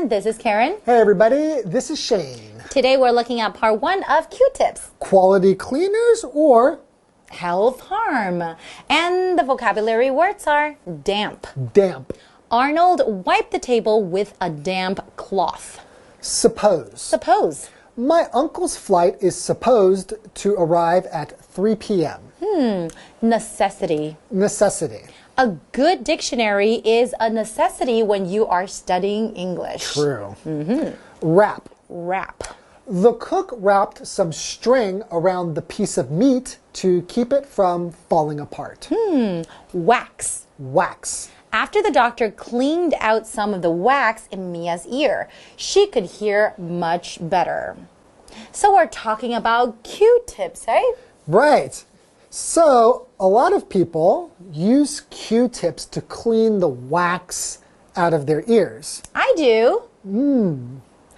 And this is Karen. Hey everybody, this is Shane. Today we're looking at part 1 of Q-tips. Quality cleaners or health harm. And the vocabulary words are damp. Damp. Arnold wiped the table with a damp cloth. Suppose. Suppose. My uncle's flight is supposed to arrive at 3 p.m. Necessity. Necessity. A good dictionary is a necessity when you are studying English. True. Wrap. Wrap. The cook wrapped some string around the piece of meat to keep it from falling apart. Wax. Wax. After the doctor cleaned out some of the wax in Mia's ear, she could hear much better. So we're talking about Q-tips, eh? Right. So a lot of people use Q-tips to clean the wax out of their ears. I do.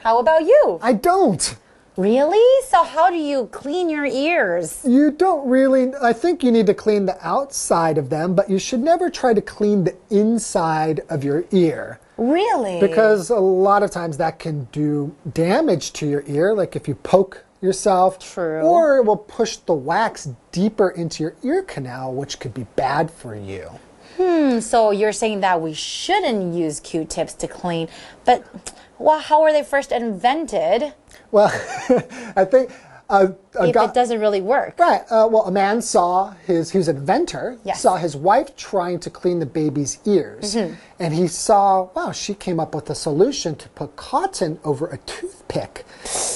How about you? I don't. Really? So how do you clean your ears? You don't really, I think you need to clean the outside of them, but you should never try to clean the inside of your ear. Really? Because a lot of times that can do damage to your ear, like if you poke yourself. True. Or it will push the wax deeper into your ear canal, which could be bad for you. So you're saying that we shouldn't use Q-tips to clean, but well, how were they first invented? Well, I think if it doesn't really work. Right. Well, a man saw he was an inventor, Yes. saw his wife trying to clean the baby's ears. And he saw, wow, she came up with a solution to put cotton over a toothpick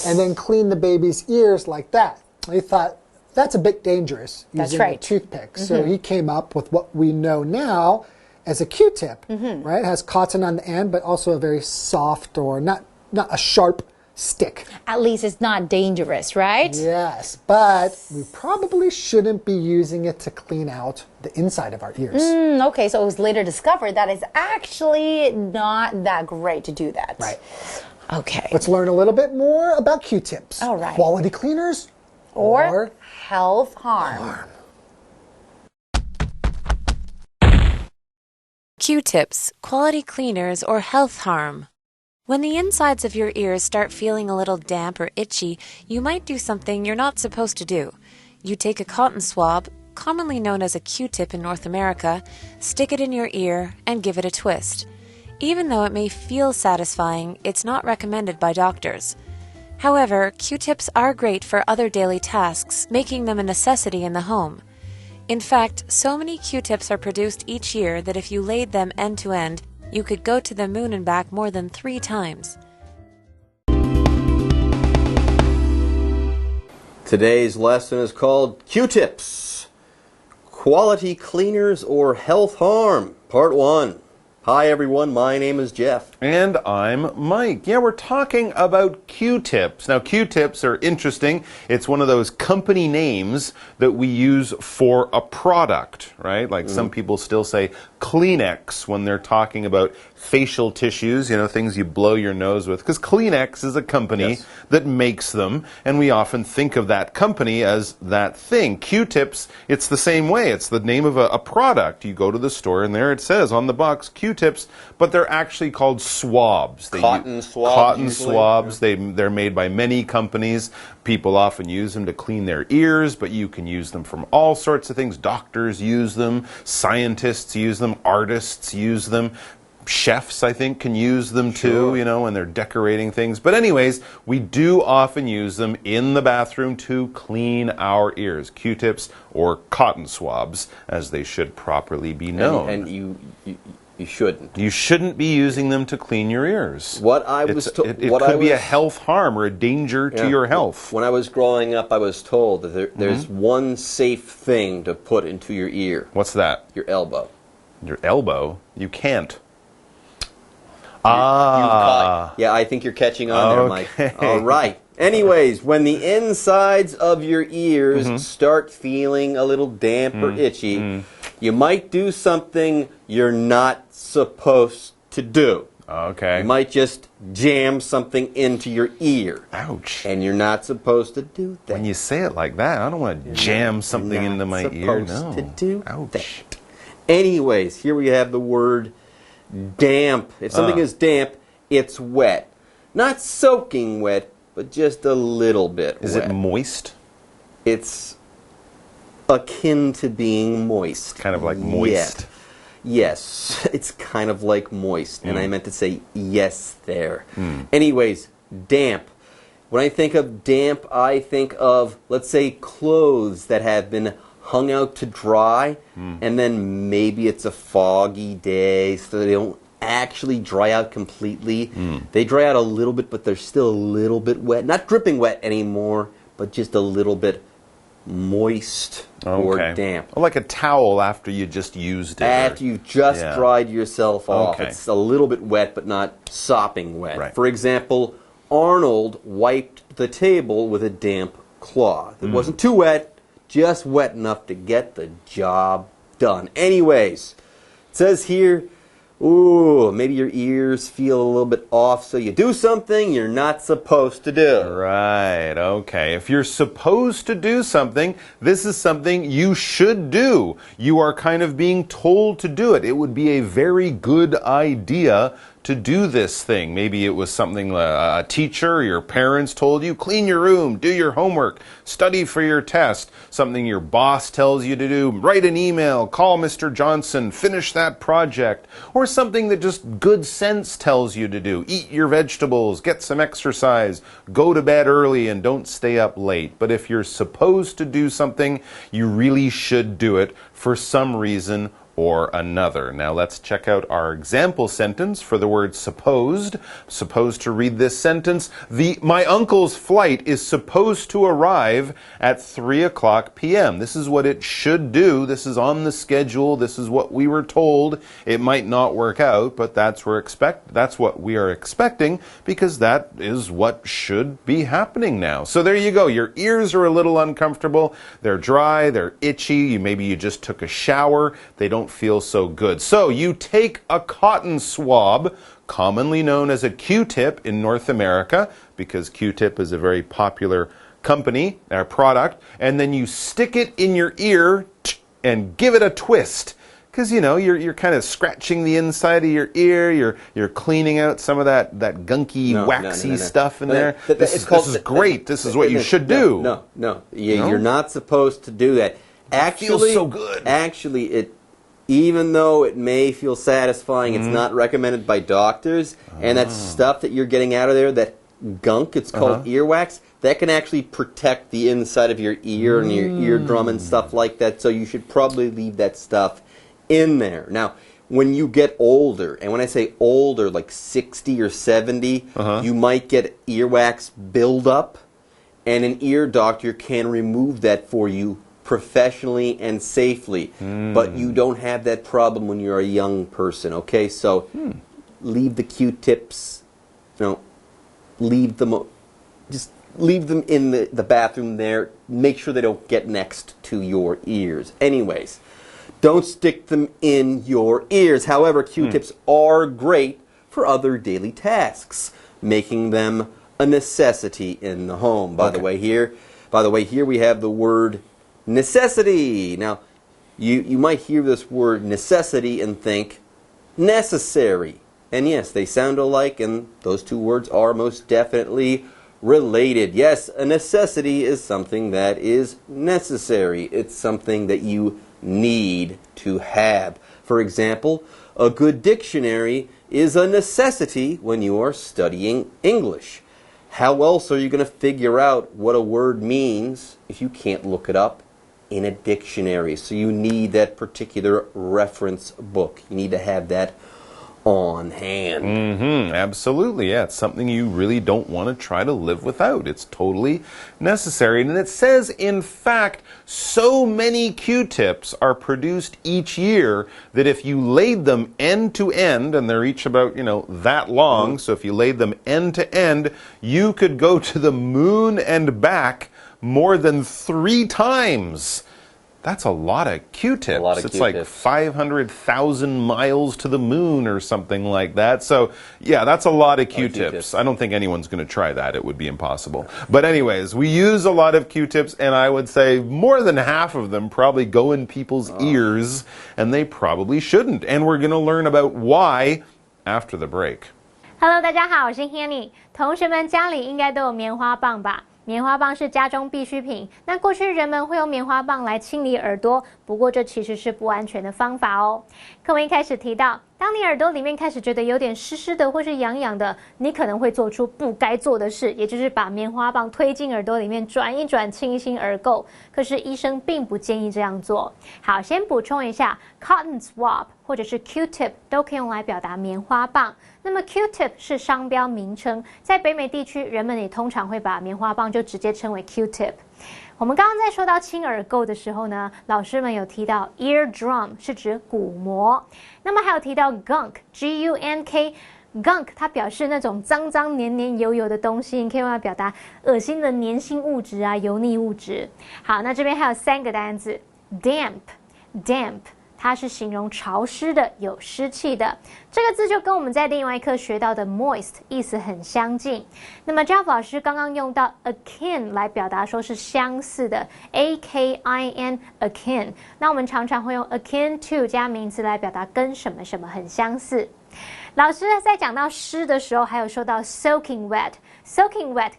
and then clean the baby's ears like that. He thought, that's a bit dangerous using a toothpick. So he came up with what we know now as a Q-tip, right? It has cotton on the end, but also a very soft or not a sharp stick. At least it's not dangerous, right? Yes, but we probably shouldn't be using it to clean out the inside of our ears. Okay, so it was later discovered that it's actually not that great to do that. Right. Okay. Let's learn a little bit more about Q-tips. All right. Quality cleaners Or health harm. Q-tips, quality cleaners, or health harm. When the insides of your ears start feeling a little damp or itchy, you might do something you're not supposed to do. You take a cotton swab, commonly known as a Q-tip in North America, stick it in your ear, and give it a twist. Even though it may feel satisfying, it's not recommended by doctors. However, Q-tips are great for other daily tasks, making them a necessity in the home. In fact, so many Q-tips are produced each year that if you laid them end to end, you could go to the moon and back more than 3 times. Today's lesson is called Q-tips, quality cleaners or health harm, part 1. Hi everyone, my name is Jeff. And I'm Mike. Yeah, we're talking about Q-tips. Now, Q-tips are interesting. It's one of those company names that we use for a product, right? Like some people still say Kleenex when they're talking about facial tissues, you know, things you blow your nose with. Because Kleenex is a company that makes them, and we often think of that company as that thing. Q-tips, it's the same way. It's the name of a product. You go to the store, and there it says on the box, Q-tips, but they're actually called swabs. Cotton swabs. Cotton usually. swabs. They're made by many companies. People often use them to clean their ears, but you can use them from all sorts of things. Doctors use them. Scientists use them. Artists use them. Chefs, I think, can use them too, you know, when they're decorating things. But anyways, we do often use them in the bathroom to clean our ears. Q-tips or cotton swabs, as they should properly be known. And you shouldn't. You shouldn't be using them to clean your ears. What I was told, it could be a health harm or a danger to your health. When I was growing up, I was told that there's one safe thing to put into your ear. What's that? Your elbow. Your elbow? You can't. Yeah, I think you're catching on there, Mike. All right. Anyways, when the insides of your ears start feeling a little damp or itchy, you might do something you're not supposed to do. Okay. You might just jam something into your ear. Ouch. And you're not supposed to do that. When you say it like that, I don't want to jam something into my ear. No. Supposed to do Ouch. that. Anyways, here we have the word damp. If something is damp, it's wet. Not soaking wet, but just a little bit wet. Is it moist? It's akin to being moist. Kind of like moist. Yes, it's kind of like moist. And I meant to say yes there. Anyways, damp. When I think of damp, I think of, let's say, clothes that have been hung out to dry, and then maybe it's a foggy day, so they don't actually dry out completely. They dry out a little bit, but they're still a little bit wet. Not dripping wet anymore, but just a little bit moist or damp. Like a towel after you just used it. After you've just dried yourself off. It's a little bit wet, but not sopping wet. Right. For example, Arnold wiped the table with a damp cloth. It wasn't too wet, just wet enough to get the job done. Anyways, it says here, ooh, maybe your ears feel a little bit off, so you do something you're not supposed to do. Right, okay. If you're supposed to do something, this is something you should do. You are kind of being told to do it. It would be a very good idea to do this thing. Maybe it was something a teacher, your parents told you, clean your room, do your homework, study for your test. Something your boss tells you to do, write an email, call Mr. Johnson, finish that project. Or something that just good sense tells you to do. Eat your vegetables, get some exercise, go to bed early and don't stay up late. But if you're supposed to do something, you really should do it for some reason or another. Now let's check out our example sentence for the word supposed. Supposed to read this sentence. My uncle's flight is supposed to arrive at 3:00 p.m. This is what it should do. This is on the schedule. This is what we were told. It might not work out, but that's what we are expecting, because that is what should be happening now. So there you go. Your ears are a little uncomfortable. They're dry. They're itchy. Maybe you just took a shower. They don't feel so good. So you take a cotton swab, commonly known as a Q-tip in North America, because Q-tip is a very popular company, or product, and then you stick it in your ear and give it a twist. Because, you know, you're kind of scratching the inside of your ear, you're cleaning out some of that gunky, waxy stuff in there. This is great. This is what you should do. No. You're not supposed to do that. Actually, it feels so good. Actually, even though it may feel satisfying, it's not recommended by doctors. And that stuff that you're getting out of there, that gunk, it's called earwax, that can actually protect the inside of your ear and your eardrum and stuff like that. So you should probably leave that stuff in there. Now, when you get older, and when I say older, like 60 or 70, you might get earwax buildup, and an ear doctor can remove that for you professionally and safely. But you don't have that problem when you're a young person, okay? So leave the Q-tips, leave them in the bathroom there. Make sure they don't get next to your ears. Anyways, don't stick them in your ears. However, Q-tips are great for other daily tasks, making them a necessity in the home. By the way, here we have the word necessity. Now, you might hear this word necessity and think necessary. And yes, they sound alike, and those two words are most definitely related. Yes, a necessity is something that is necessary. It's something that you need to have. For example, a good dictionary is a necessity when you are studying English. How else are you going to figure out what a word means if you can't look it up in a dictionary? So you need that particular reference book. You need to have that on hand. Absolutely, yeah. It's something you really don't want to try to live without. It's totally necessary. And it says, in fact, so many Q-tips are produced each year that if you laid them end to end, and they're each about, that long, so if you laid them end to end, you could go to the moon and back more than 3 times. That's a lot of Q-tips. It's like 500,000 miles to the moon or something like that. So, yeah, that's a lot of Q-tips. I don't think anyone's going to try that. It would be impossible. But anyways, we use a lot of Q-tips, and I would say more than half of them probably go in people's ears, and they probably shouldn't. And we're going to learn about why after the break. Hello， 大家好，我是 Hanny。同学们家里应该都有棉花棒吧？棉花棒是家中必需品。那过去人们会用棉花棒来清理耳朵，不过这其实是不安全的方法哦。课文一开始提到，当你耳朵里面开始觉得有点湿湿的或是痒痒的，你可能会做出不该做的事，也就是把棉花棒推进耳朵里面转一转，清一清耳垢。可是医生并不建议这样做。好，先补充一下 ，cotton swab 或者是 Q-tip 都可以用来表达棉花棒。那么 Q-tip 是商标名称，在北美地区，人们也通常会把棉花棒就直接称为 Q-tip。我们刚刚在说到清耳垢的时候呢，老师们有提到 eardrum 是指鼓膜，那么还有提到 gunk G-U-N-K gunk 它表示那种脏脏黏黏油油的东西，你可以用来表达恶心的粘性物质啊、油腻物质。好，那这边还有3个单字 damp 它是形容潮湿的、有湿气的。这个字就跟我们在另外一课学到的 moist 意思很相近。那么 Jeff 老师刚刚用到 akin 来表达说是相似的 ，A-K-I-N akin。那我们常常会用 akin to 加名词来表达跟什么什么很相似。老师在讲到湿的时候，还有说到 soaking wet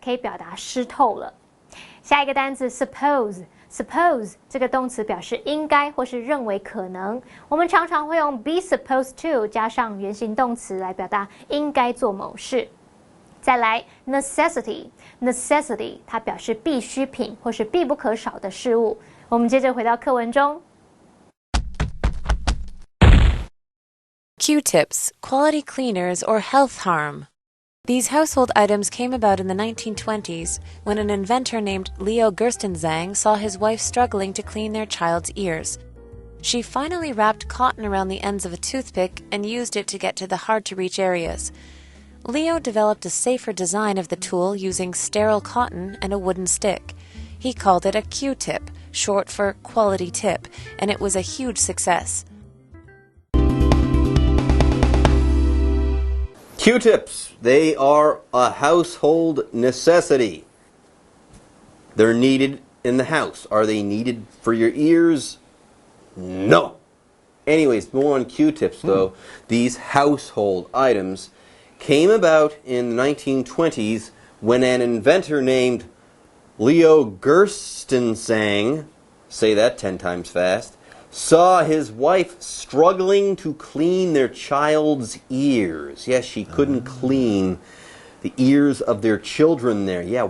可以表达湿透了。下一个单字 suppose 这个动词表示应该或是认为可能，我们常常会用 be supposed to 加上原形动词来表达应该做某事。再来 necessity 它表示必需品或是必不可少的事物。我们接着回到课文中。Q-tips, quality cleaners, or health harm. These household items came about in the 1920s when an inventor named Leo Gerstenzang saw his wife struggling to clean their child's ears. She finally wrapped cotton around the ends of a toothpick and used it to get to the hard-to-reach areas. Leo developed a safer design of the tool using sterile cotton and a wooden stick. He called it a Q-tip, short for quality tip, and it was a huge success. Q-tips, they are a household necessity. They're needed in the house. Are they needed for your ears? No. Anyways, more on Q-tips though. These household items came about in the 1920s when an inventor named Leo Gerstenzang, say that 10 times fast, saw his wife struggling to clean their child's ears. Yes, she couldn't clean the ears of their children there. Yeah,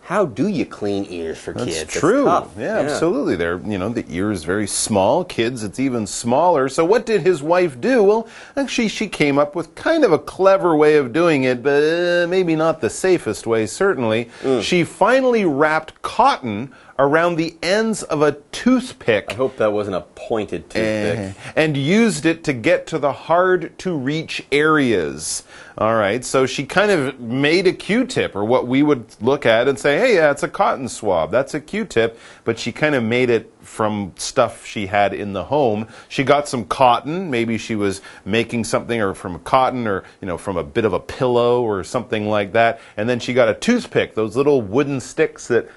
how do you clean ears for kids? That's true. Tough. Yeah, absolutely. They're, the ear is very small. Kids, it's even smaller. So what did his wife do? Well, actually, she came up with kind of a clever way of doing it, but maybe not the safest way, certainly. She finally wrapped cotton around the ends of a toothpick. I hope that wasn't a pointed toothpick. And used it to get to the hard-to-reach areas. All right, so she kind of made a Q-tip, or what we would look at and say, hey, yeah, it's a cotton swab. That's a Q-tip, but she kind of made it from stuff she had in the home. She got some cotton. Maybe she was making something or from cotton or, from a bit of a pillow or something like that. And then she got a toothpick, those little wooden sticks that,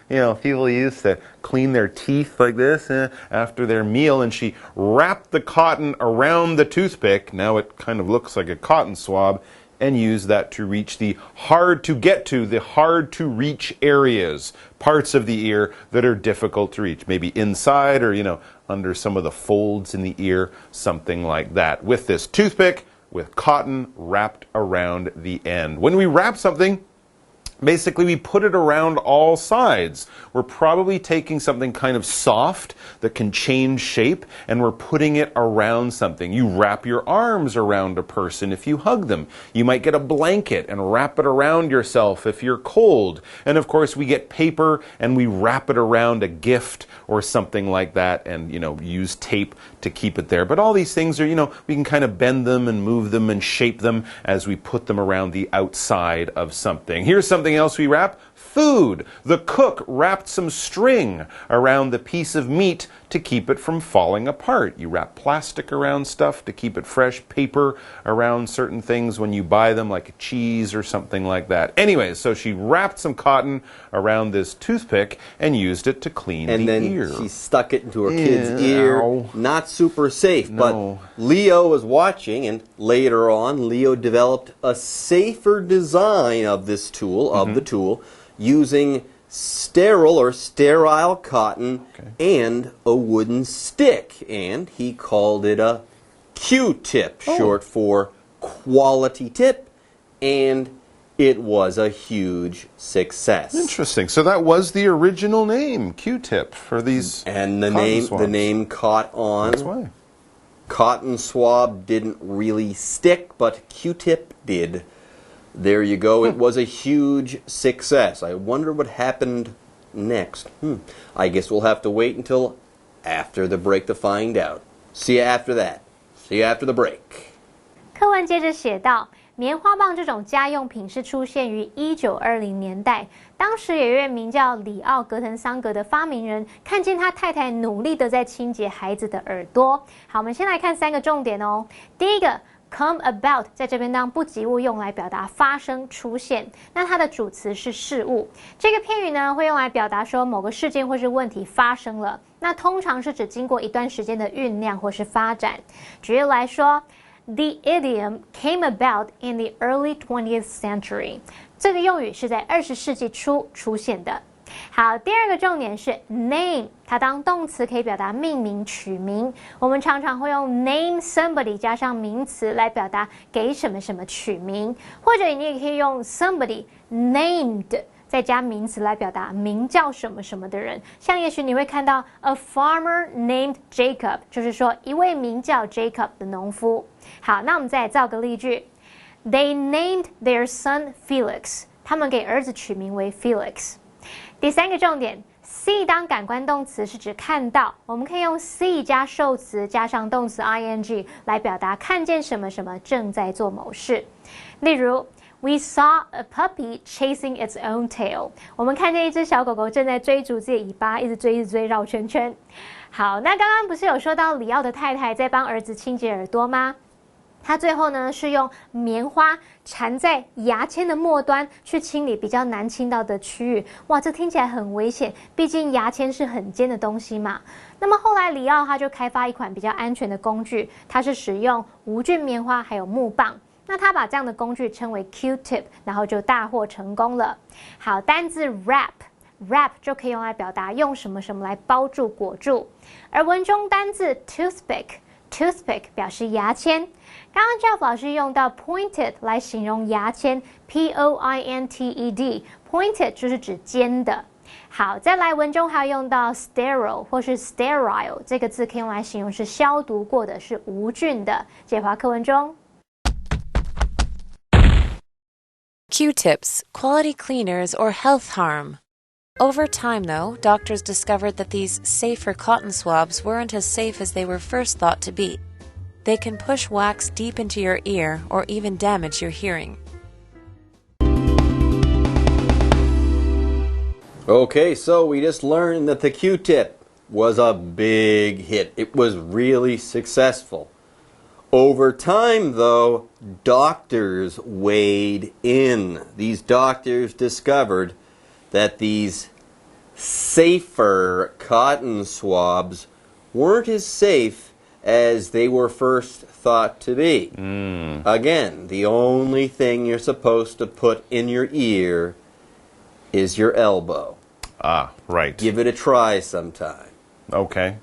people use to clean their teeth like this after their meal. And she wrapped the cotton around the toothpick. Now it kind of looks like a cotton swab. And use that to reach the hard-to-reach areas, parts of the ear that are difficult to reach, maybe inside or, under some of the folds in the ear, something like that. With this toothpick, with cotton wrapped around the end. When we wrap something, basically, we put it around all sides. We're probably taking something kind of soft that can change shape, and we're putting it around something. You wrap your arms around a person if you hug them. You might get a blanket and wrap it around yourself if you're cold. And of course, we get paper and we wrap it around a gift or something like that and, use tape to keep it there. But all these things are, we can kind of bend them and move them and shape them as we put them around the outside of something. Here's something else we wrap. Food. The cook wrapped some string around the piece of meat to keep it from falling apart. You wrap plastic around stuff to keep it fresh, paper around certain things when you buy them, like a cheese or something like that. Anyways, so she wrapped some cotton around this toothpick and used it to clean the ear. And then she stuck it into her kid's ear. Not super safe, but Leo was watching, and later on, Leo developed a safer design of this tool, the tool, using sterile cotton and a wooden stick. And he called it a Q-tip, short for quality tip, and it was a huge success. Interesting. So that was the original name, Q-tip, for these and the name caught on. That's why. Cotton swab didn't really stick, but Q-tip did. There you go. It was a huge success. I wonder what happened next. I guess we'll have to wait until after the break to find out. See you after that. See you after the break. 课文接着写道，棉花棒这种家用品是出现于1920年代。当时有一位名叫里奥·格滕桑格的发明人，看见他太太努力的在清洁孩子的耳朵。好，我们先来看3个重点哦。第一个。Come about 在这边当不及物用来表达发生出现，那它的主词是事物。这个片语呢会用来表达说某个事件或是问题发生了，那通常是指经过一段时间的酝酿或是发展。举例来说 ，The idiom came about in the early 20th century。这个用语是在20世纪初出现的。好，第二个重点是 name， 它当动词可以表达命名、取名。我们常常会用 name somebody 加上名词来表达给什么什么取名，或者你也可以用 somebody named 再加名词来表达名叫什么什么的人。像也许你会看到 a farmer named Jacob， 就是说一位名叫 Jacob 的农夫。好，那我们再来造个例句 ，They named their son Felix， 他们给儿子取名为 Felix。第3个重点 ，see 当感官动词是指看到，我们可以用 see 加受词加上动词 ing 来表达看见什么什么正在做某事。例如 ，We saw a puppy chasing its own tail。我们看见一只小狗狗正在追逐自己的尾巴，一直追绕圈圈。好，那刚刚不是有说到里奥的太太在帮儿子清洁耳朵吗？他最后呢是用棉花缠在牙签的末端去清理比较难清到的区域。哇，这听起来很危险，毕竟牙签是很尖的东西嘛。那么后来里奥他就开发一款比较安全的工具，它是使用无菌棉花还有木棒。那他把这样的工具称为 Q-tip， 然后就大获成功了。好，单字 wrap 就可以用来表达用什么什么来包住裹住，而文中单字 toothpick 表示牙签。刚刚 Jeff 老师用到 pointed 来形容牙签 pointed，pointed 就是指尖的。好，再来文中还有用到 sterile 或是 sterile 这个字可以用来形容是消毒过的，是无菌的。解华课文中 Q-tips, quality cleaners, or health harm. Over time, though, doctors discovered that these safer cotton swabs weren't as safe as they were first thought to be. They can push wax deep into your ear or even damage your hearing. Okay, so we just learned that the Q-tip was a big hit. It was really successful. Over time, though, doctors weighed in. These doctors discovered that these safer cotton swabs weren't as safe as they were first thought to be. Again, the only thing you're supposed to put in your ear is your elbow. Ah, right. Give it a try sometime. Okay.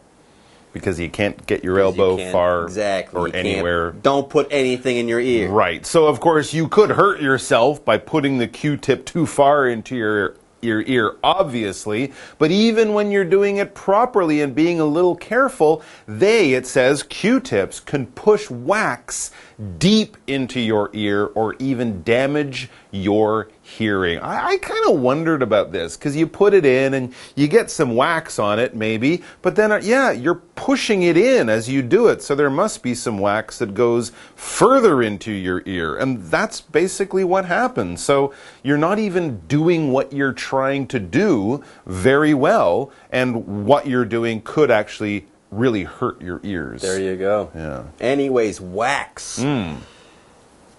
Because you can't get your elbow far or anywhere. Don't put anything in your ear. Right. So, of course, you could hurt yourself by putting the Q-tip too far into your ear, obviously. But even when you're doing it properly and being a little careful, it says, Q-tips can push wax deep into your ear or even damage your hearing. I kind of wondered about this because you put it in and you get some wax on it maybe, but then yeah, you're pushing it in as you do it, so there must be some wax that goes further into your ear, and that's basically what happens. So you're not even doing what you're trying to do very well, and what you're doing could actually really hurt your ears. There you go. Yeah. Anyways, wax. When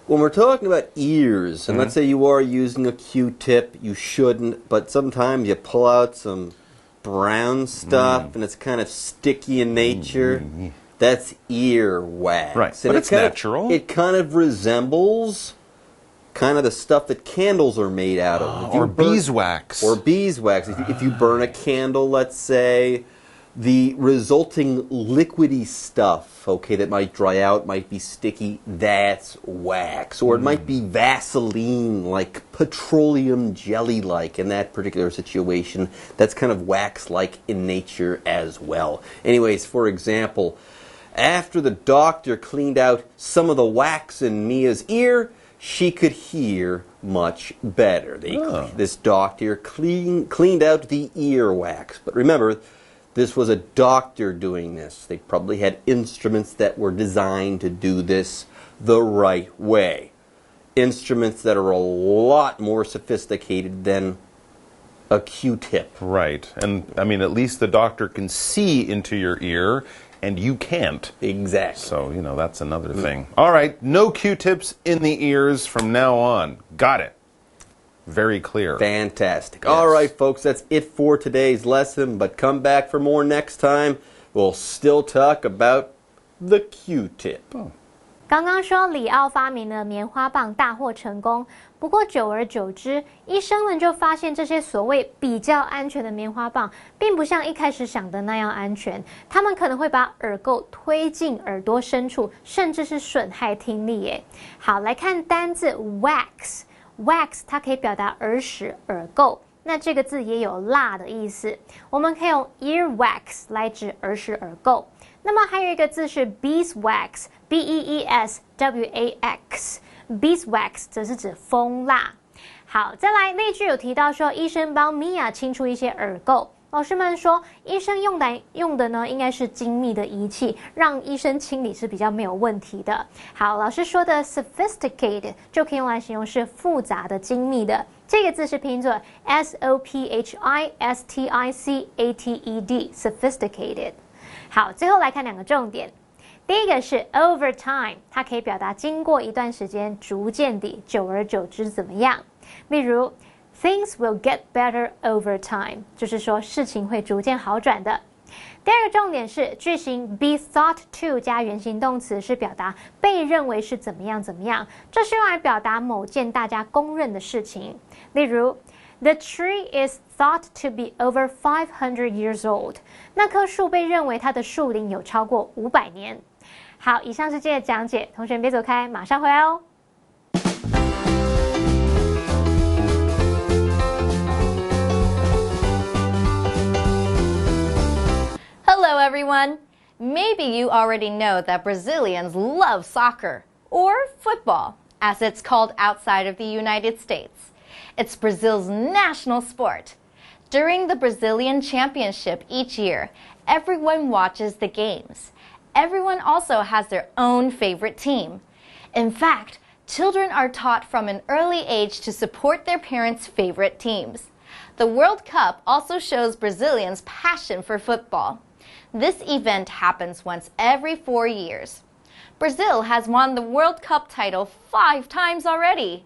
we're talking about ears, and let's say you are using a Q-tip, you shouldn't, but sometimes you pull out some brown stuff and it's kind of sticky in nature. That's ear wax. Right, and but it's natural. It kind of resembles kind of the stuff that candles are made out of. Or beeswax. Or beeswax. If you burn a candle, let's say, the resulting liquidy stuff, okay, that might dry out, might be sticky, that's wax. Or it might be Vaseline, like petroleum jelly-like in that particular situation. That's kind of wax-like in nature as well. Anyways, for example, after the doctor cleaned out some of the wax in Mia's ear, she could hear much better. This doctor cleaned out the ear wax. But remember, this was a doctor doing this. They probably had instruments that were designed to do this the right way. Instruments that are a lot more sophisticated than a Q-tip. Right. And I mean, at least the doctor can see into your ear, and you can't. Exactly. So, you know, that's another thing. All right, no Q-tips in the ears from now on. Got it. Very clear. Fantastic. Yes. All right, folks, that's it for today's lesson, but come back for more next time. We'll still talk about the Q-tip. 刚刚说里奥发明了棉花棒大获成功，不过久而久之，医生们就发现这些所谓比较安全的棉花棒，并不像一开始想的那样安全，他们可能会把耳垢推进耳朵深处，甚至是损害听力耶。好，来看单字 wax。wax 它可以表达耳屎、耳垢，那这个字也有蜡的意思，我们可以用 earwax 来指耳屎、耳垢。那么还有一个字是 beeswax， B-E-E-S-W-A-X， beeswax 则是指蜂蜡。好，再来例句有提到说，医生帮 Mia 清除一些耳垢。老师们说，医生用的呢，应该是精密的仪器，让医生清理是比较没有问题的。好，老师说的 sophisticated 就可以用来形容是复杂的、精密的。这个字是拼作 S-O-P-H-I-S-T-I-C-A-T-E-D，sophisticated。好，最后来看两个重点。第一个是 over time， 它可以表达经过一段时间，逐渐地、久而久之怎么样。例如Things will get better over time， 就是说事情会逐渐好转的。第二个重点是句型 be thought to 加原形动词，是表达被认为是怎么样怎么样，这是用来表达某件大家公认的事情。例如 The tree is thought to be over 500 years old， 那棵树被认为它的树龄有超过500年。好，以上是今天的讲解，同学别走开，马上回来哦。Hello, everyone. Maybe you already know that Brazilians love soccer, or football, as it's called outside of the United States. It's Brazil's national sport. During the Brazilian Championship each year, everyone watches the games. Everyone also has their own favorite team. In fact, children are taught from an early age to support their parents' favorite teams. The World Cup also shows Brazilians' passion for football. This event happens once every 4 years. Brazil has won the World Cup title 5 times already.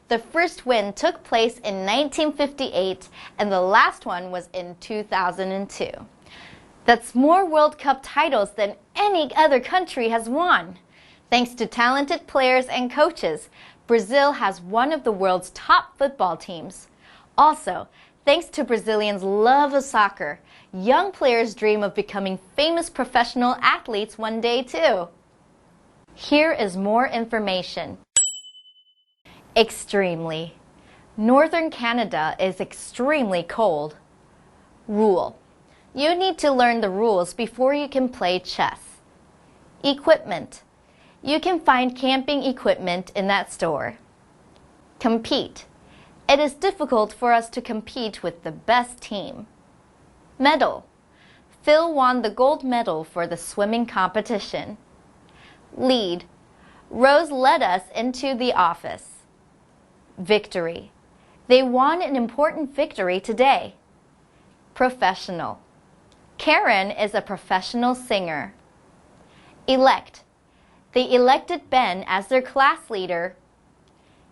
The first win took place in 1958, and the last one was in 2002. That's more World Cup titles than any other country has won. Thanks to talented players and coaches, Brazil has one of the world's top football teams. Also, thanks to Brazilians' love of soccer, young players dream of becoming famous professional athletes one day too. Here is more information. Extremely. Northern Canada is extremely cold. Rule. You need to learn the rules before you can play chess. Equipment. You can find camping equipment in that store. Compete. It is difficult for us to compete with the best team. Medal. Phil won the gold medal for the swimming competition. Lead. Rose led us into the office. Victory. They won an important victory today. Professional. Karen is a professional singer. Elect. They elected Ben as their class leader.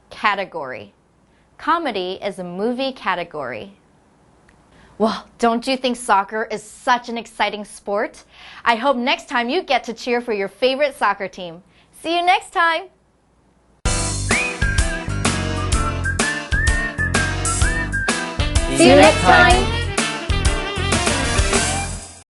Category. Comedy is a movie category. Well, don't you think soccer is such an exciting sport? I hope next time you get to cheer for your favorite soccer team. See you next time! See you next time!